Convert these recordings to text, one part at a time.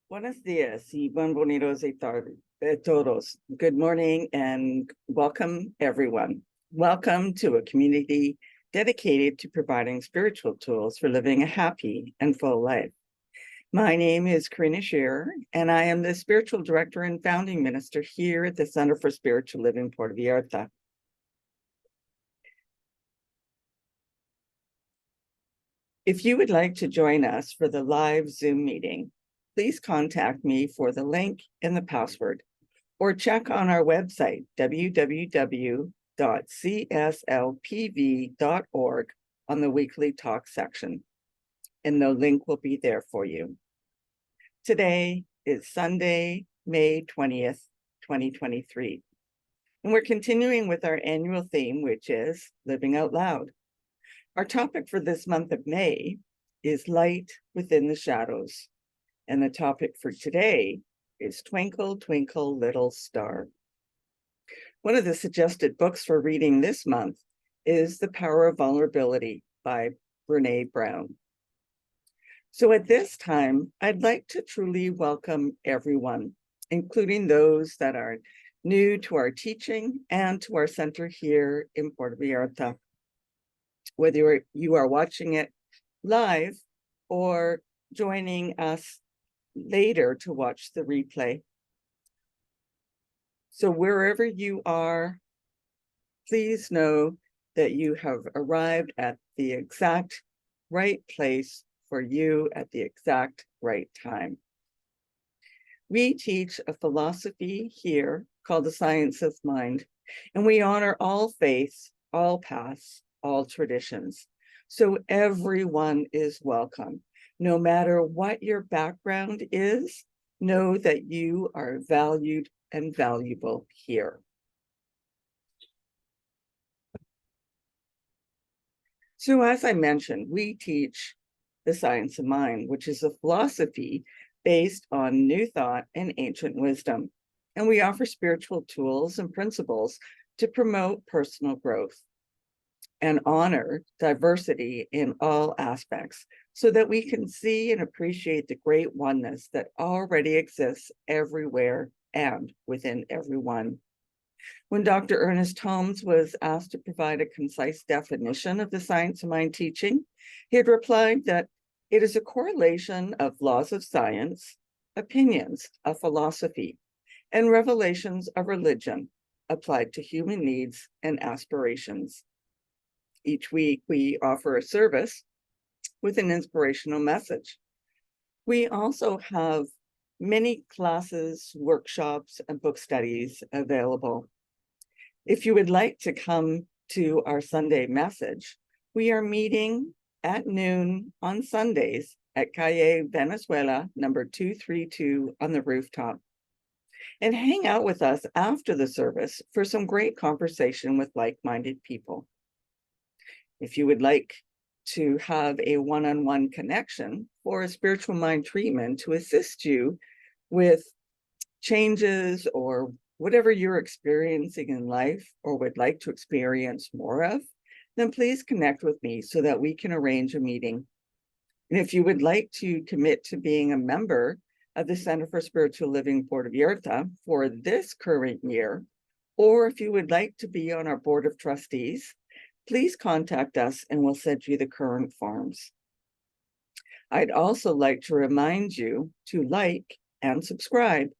Buenos días y bienvenidos a todos. Good morning and welcome, everyone. Welcome to a community dedicated to providing spiritual tools for living a happy and full life. My name is Karina Scherer, and I am the spiritual director and founding minister here at the Center for Spiritual Living Puerto Vallarta. If you would like to join us for the live Zoom meeting, please contact me for the link and the password, or check on our website, www.cslpv.org, on the weekly talk section, and the link will be there for you. Today is Sunday, May 20th, 2023, and we're continuing with our annual theme, which is Living Out Loud. Our topic for this month of May is Light Within the Shadows, and the topic for today is Twinkle, Twinkle, Little Star. One of the suggested books for reading this month is The Power of Vulnerability by Brené Brown. So at this time, I'd like to truly welcome everyone, including those that are new to our teaching and to our center here in Puerto Vallarta. Whether you are watching it live or joining us later to watch the replay. So wherever you are, please know that you have arrived at the exact right place for you at the exact right time. We teach a philosophy here called the Science of Mind, and we honor all faiths, all paths, all traditions. So everyone is welcome. No matter what your background is, know that you are valued and valuable here. So as I mentioned, we teach the Science of Mind, which is a philosophy based on new thought and ancient wisdom. And we offer spiritual tools and principles to promote personal growth and honor diversity in all aspects so that we can see and appreciate the great oneness that already exists everywhere and within everyone. When Dr. Ernest Holmes was asked to provide a concise definition of the Science of Mind teaching, he had replied that it is a correlation of laws of science, opinions of philosophy, and revelations of religion applied to human needs and aspirations. Each week, we offer a service with an inspirational message. We also have many classes, workshops, and book studies available. If you would like to come to our Sunday message, we are meeting at noon on Sundays at Calle Venezuela, number 232 on the rooftop. And hang out with us after the service for some great conversation with like-minded people. If you would like to have a one-on-one connection for a spiritual mind treatment to assist you with changes or whatever you're experiencing in life or would like to experience more of, then please connect with me so that we can arrange a meeting. And if you would like to commit to being a member of the Center for Spiritual Living Puerto Vallarta for this current year, or if you would like to be on our board of trustees, please contact us and we'll send you the current forms. I'd also like to remind you to like and subscribe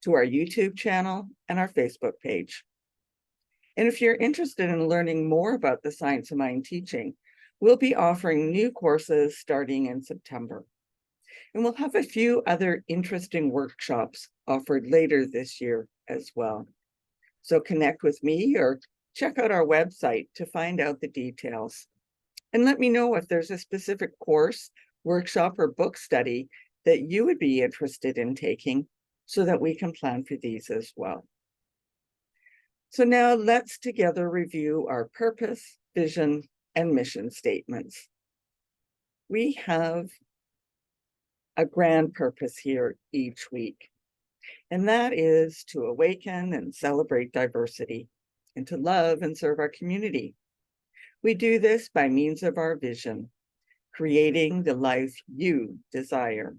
to our YouTube channel and our Facebook page. And if you're interested in learning more about the Science of Mind teaching, we'll be offering new courses starting in September. And we'll have a few other interesting workshops offered later this year as well. So connect with me or check out our website to find out the details. And let me know if there's a specific course, workshop, or book study that you would be interested in taking so that we can plan for these as well. So now let's together review our purpose, vision, and mission statements. We have a grand purpose here each week, and that is to awaken and celebrate diversity and to love and serve our community. We do this by means of our vision, creating the life you desire.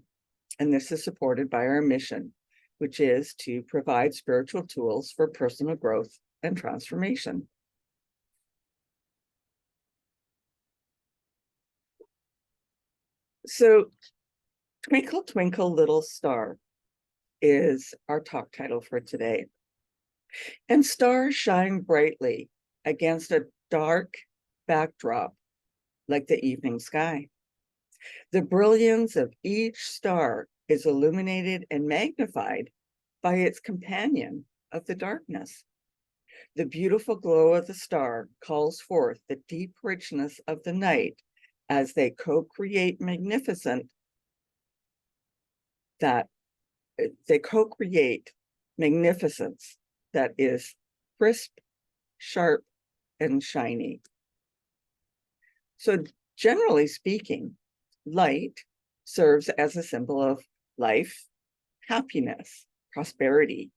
And this is supported by our mission, which is to provide spiritual tools for personal growth and transformation. So, Twinkle, Twinkle, Little Star is our talk title for today. And stars shine brightly against a dark backdrop like the evening sky. The brilliance of each star is illuminated and magnified by its companion of the darkness. The beautiful glow of the star calls forth the deep richness of the night as they co-create magnificence that is crisp, sharp, and shiny. So generally speaking, light serves as a symbol of life, happiness, prosperity,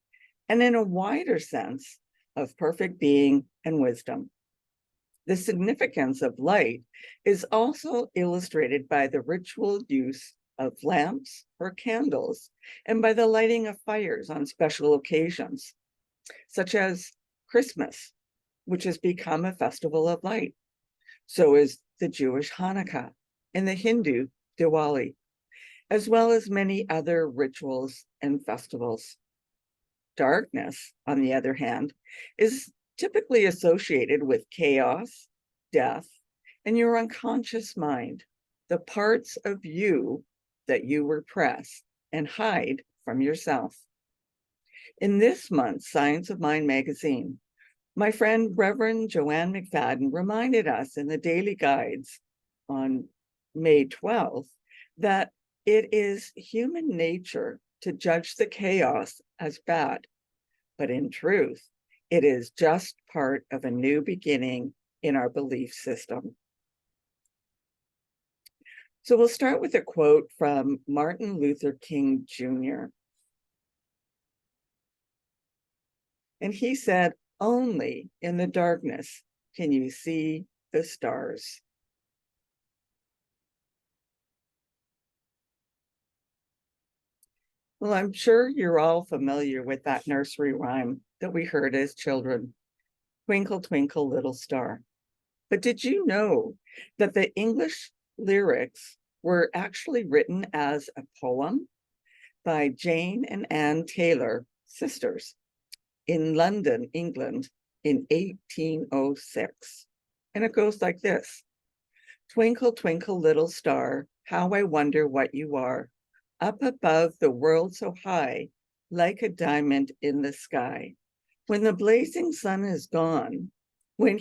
and in a wider sense of perfect being and wisdom. The significance of light is also illustrated by the ritual use of lamps or candles and by the lighting of fires on special occasions, such as Christmas, which has become a festival of light. So is the Jewish Hanukkah and the Hindu Diwali, as well as many other rituals and festivals. Darkness, on the other hand, is typically associated with chaos, death, and your unconscious mind, the parts of you that you repress and hide from yourself. In this month's Science of Mind magazine, my friend Reverend Joanne McFadden reminded us in the daily guides on May 12th that it is human nature to judge the chaos as bad, but in truth, it is just part of a new beginning in our belief system. So we'll start with a quote from Martin Luther King Jr. And he said, "Only in the darkness can you see the stars." Well, I'm sure you're all familiar with that nursery rhyme that we heard as children, "Twinkle, twinkle, little star." But did you know that the English lyrics were actually written as a poem by Jane and Anne Taylor, sisters, in London, England, in 1806? And it goes like this: "Twinkle, twinkle, little star, how I wonder what you are, up above the world so high, like a diamond in the sky. When the blazing sun is gone, when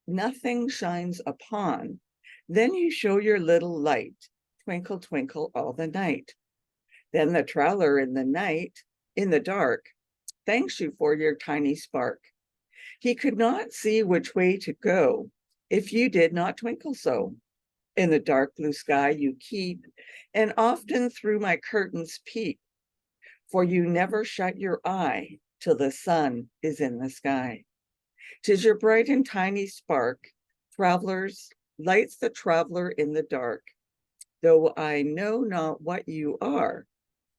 nothing shines upon, then you show your little light, twinkle, twinkle all the night. Then the traveler in the dark, thanks you for your tiny spark. He could not see which way to go if you did not twinkle so. In the dark blue sky you keep, and often through my curtains peep, for you never shut your eye till the sun is in the sky. 'Tis your bright and tiny spark, travelers, lights the traveler in the dark, though I know not what you are,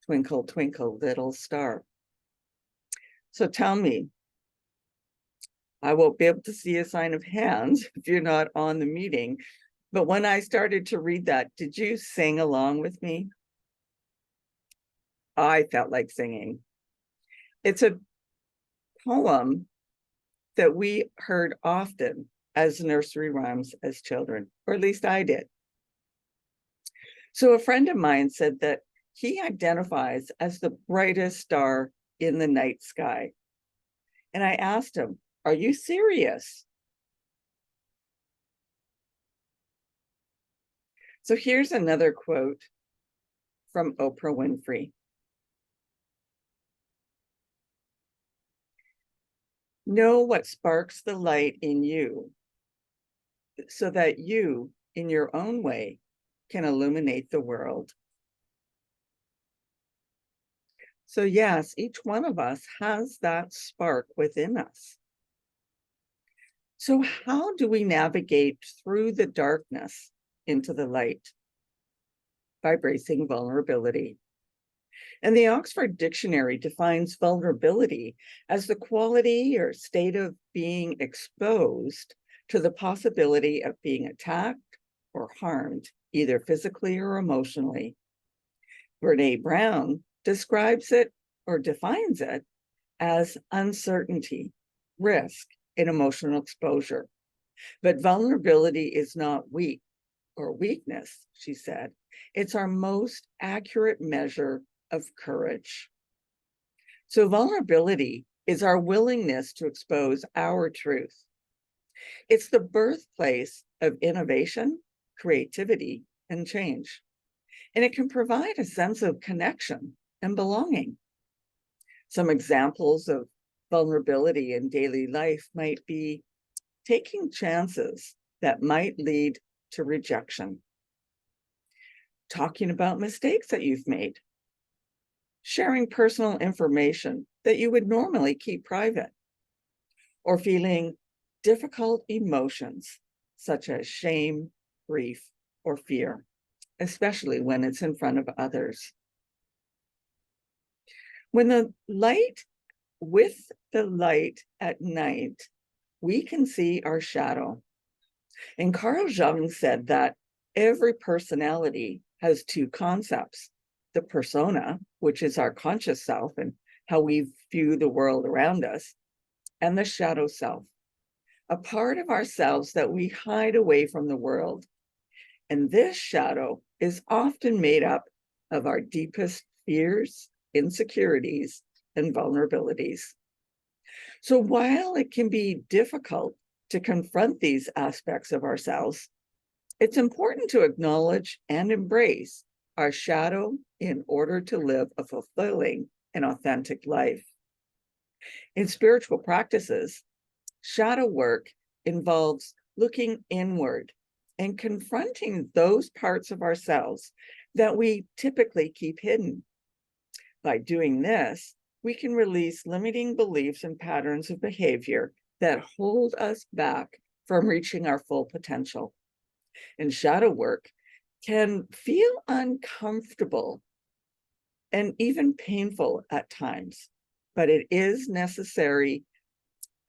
twinkle, twinkle, little star." So tell me, I won't be able to see a sign of hands if you're not on the meeting, but when I started to read that, did you sing along with me? I felt like singing. It's a poem that we heard often as nursery rhymes as children, or at least I did. So a friend of mine said that he identifies as the brightest star in the night sky. And I asked him, "Are you serious?" So here's another quote from Oprah Winfrey. "Know what sparks the light in you, so that you, in your own way, can illuminate the world." So yes, each one of us has that spark within us. So how do we navigate through the darkness into the light? by embracing vulnerability. And the Oxford Dictionary defines vulnerability as the quality or state of being exposed to the possibility of being attacked or harmed, either physically or emotionally. Brene Brown describes it or defines it as uncertainty, risk, and emotional exposure. But vulnerability is not weak or weakness, she said. It's our most accurate measure of courage. So vulnerability is our willingness to expose our truth. It's the birthplace of innovation, creativity, and change. And it can provide a sense of connection and belonging. Some examples of vulnerability in daily life might be taking chances that might lead to rejection, talking about mistakes that you've made, sharing personal information that you would normally keep private, or feeling difficult emotions such as shame, grief, or fear, especially when it's in front of others. With the light at night, we can see our shadow. And Carl Jung said that every personality has two concepts: the persona, which is our conscious self and how we view the world around us, and the shadow self, a part of ourselves that we hide away from the world. And this shadow is often made up of our deepest fears, insecurities, and vulnerabilities. So while it can be difficult to confront these aspects of ourselves, it's important to acknowledge and embrace our shadow in order to live a fulfilling and authentic life. In spiritual practices, shadow work involves looking inward and confronting those parts of ourselves that we typically keep hidden. By doing this, we can release limiting beliefs and patterns of behavior that hold us back from reaching our full potential. And shadow work can feel uncomfortable and even painful at times, but it is necessary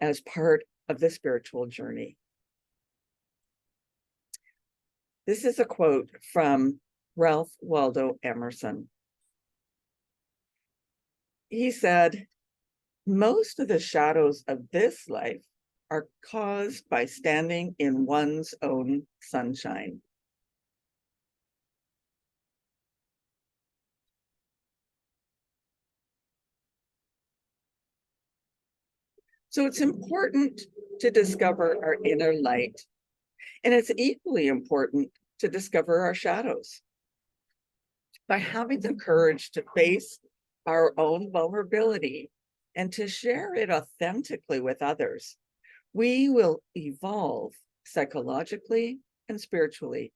as part of the spiritual journey. This is a quote from Ralph Waldo Emerson. He said, "Most of the shadows of this life are caused by standing in one's own sunshine." So it's important to discover our inner light, and it's equally important to discover our shadows. By having the courage to face our own vulnerability and to share it authentically with others, we will evolve psychologically and spiritually.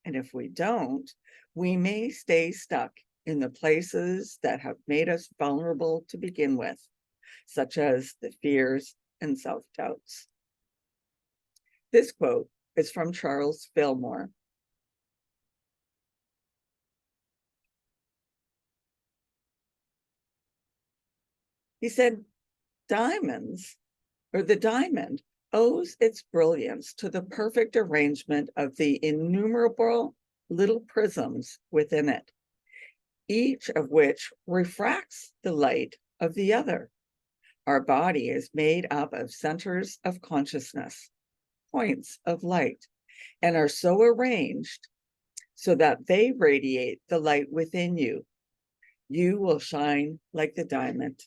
And if we don't, we may stay stuck in the places that have made us vulnerable to begin with, such as the fears and self-doubts. This quote is from Charles Fillmore. He said, the diamond owes its brilliance to the perfect arrangement of the innumerable little prisms within it, each of which refracts the light of the other. Our body is made up of centers of consciousness, points of light, and are so arranged so that they radiate the light within you. You will shine like the diamond.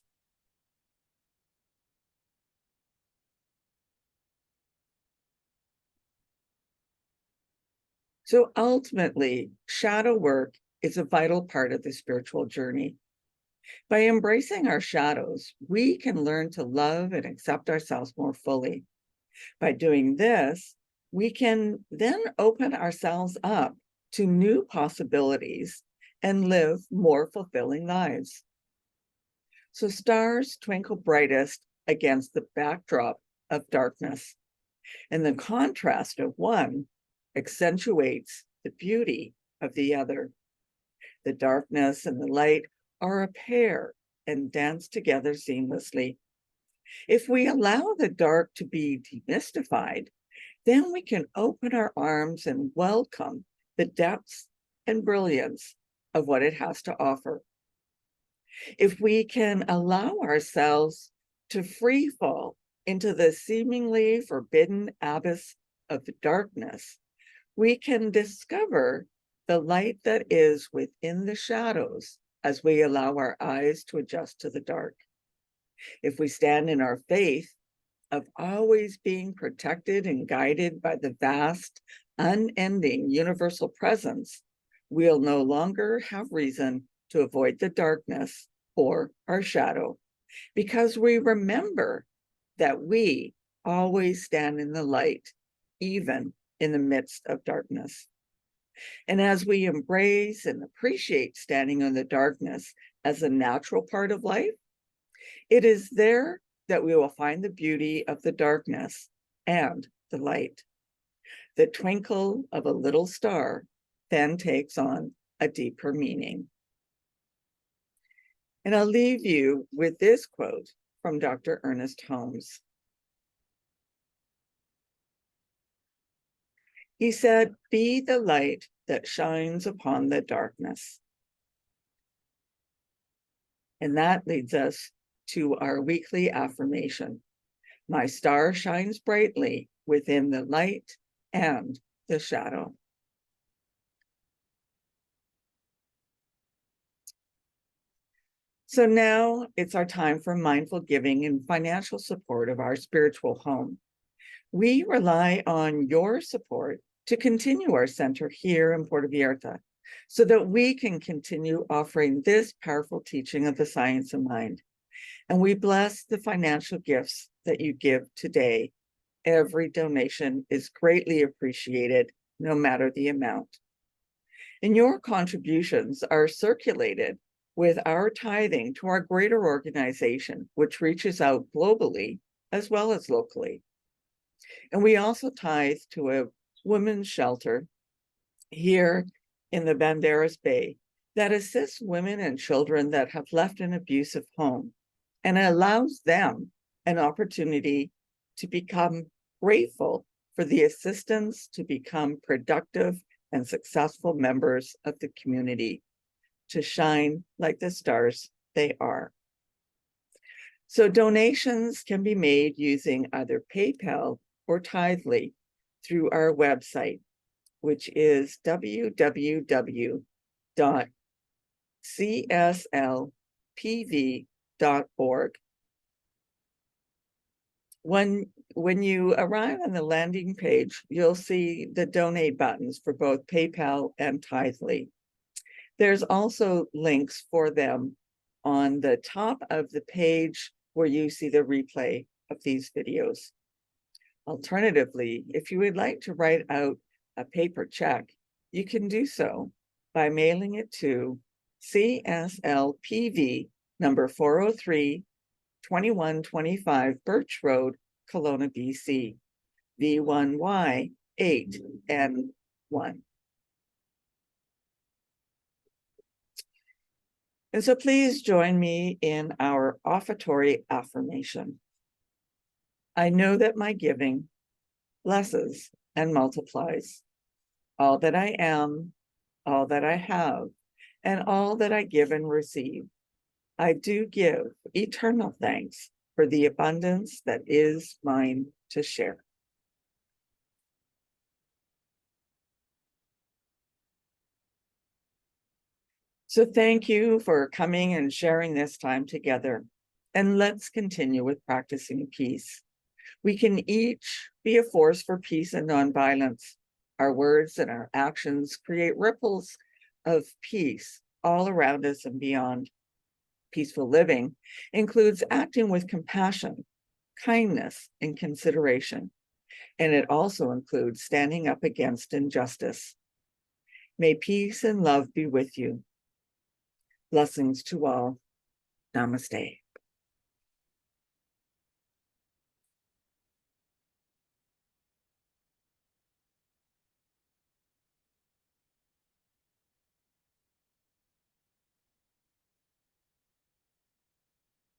So ultimately, shadow work is a vital part of the spiritual journey. By embracing our shadows, we can learn to love and accept ourselves more fully. By doing this, we can then open ourselves up to new possibilities and live more fulfilling lives. So stars twinkle brightest against the backdrop of darkness, and the contrast of one accentuates the beauty of the other. The darkness and the light are a pair and dance together seamlessly. If we allow the dark to be demystified, then we can open our arms and welcome the depths and brilliance of what it has to offer. If we can allow ourselves to free fall into the seemingly forbidden abyss of darkness, we can discover the light that is within the shadows as we allow our eyes to adjust to the dark. If we stand in our faith of always being protected and guided by the vast, unending universal presence, we'll no longer have reason to avoid the darkness or our shadow, because we remember that we always stand in the light, even in the midst of darkness. And as we embrace and appreciate standing in the darkness as a natural part of life, it is there that we will find the beauty of the darkness and the light. The twinkle of a little star then takes on a deeper meaning. And I'll leave you with this quote from Dr. Ernest Holmes. He said, "Be the light that shines upon the darkness." And that leads us to our weekly affirmation. My star shines brightly within the light and the shadow. So now it's our time for mindful giving and financial support of our spiritual home. We rely on your support to continue our center here in Puerto Vallarta so that we can continue offering this powerful teaching of the science of mind. And we bless the financial gifts that you give today. Every donation is greatly appreciated, no matter the amount. And your contributions are circulated with our tithing to our greater organization, which reaches out globally as well as locally. And we also tithe to a women's shelter here in the Banderas Bay that assists women and children that have left an abusive home and allows them an opportunity to become grateful for the assistance to become productive and successful members of the community, to shine like the stars they are. So donations can be made using either PayPal or Tithely through our website, which is www.cslpv.org. When you arrive on the landing page, you'll see the donate buttons for both PayPal and Tithely. There's also links for them on the top of the page where you see the replay of these videos. Alternatively, if you would like to write out a paper check, you can do so by mailing it to CSLPV number 403, 2125 Birch Road, Kelowna, BC, V1Y8N1. And so please join me in our offertory affirmation. I know that my giving blesses and multiplies all that I am, all that I have, and all that I give and receive. I do give eternal thanks for the abundance that is mine to share. So thank you for coming and sharing this time together. And let's continue with practicing peace. We can each be a force for peace and nonviolence. Our words and our actions create ripples of peace all around us and beyond. Peaceful living includes acting with compassion, kindness, and consideration. And it also includes standing up against injustice. May peace and love be with you. Blessings to all. Namaste.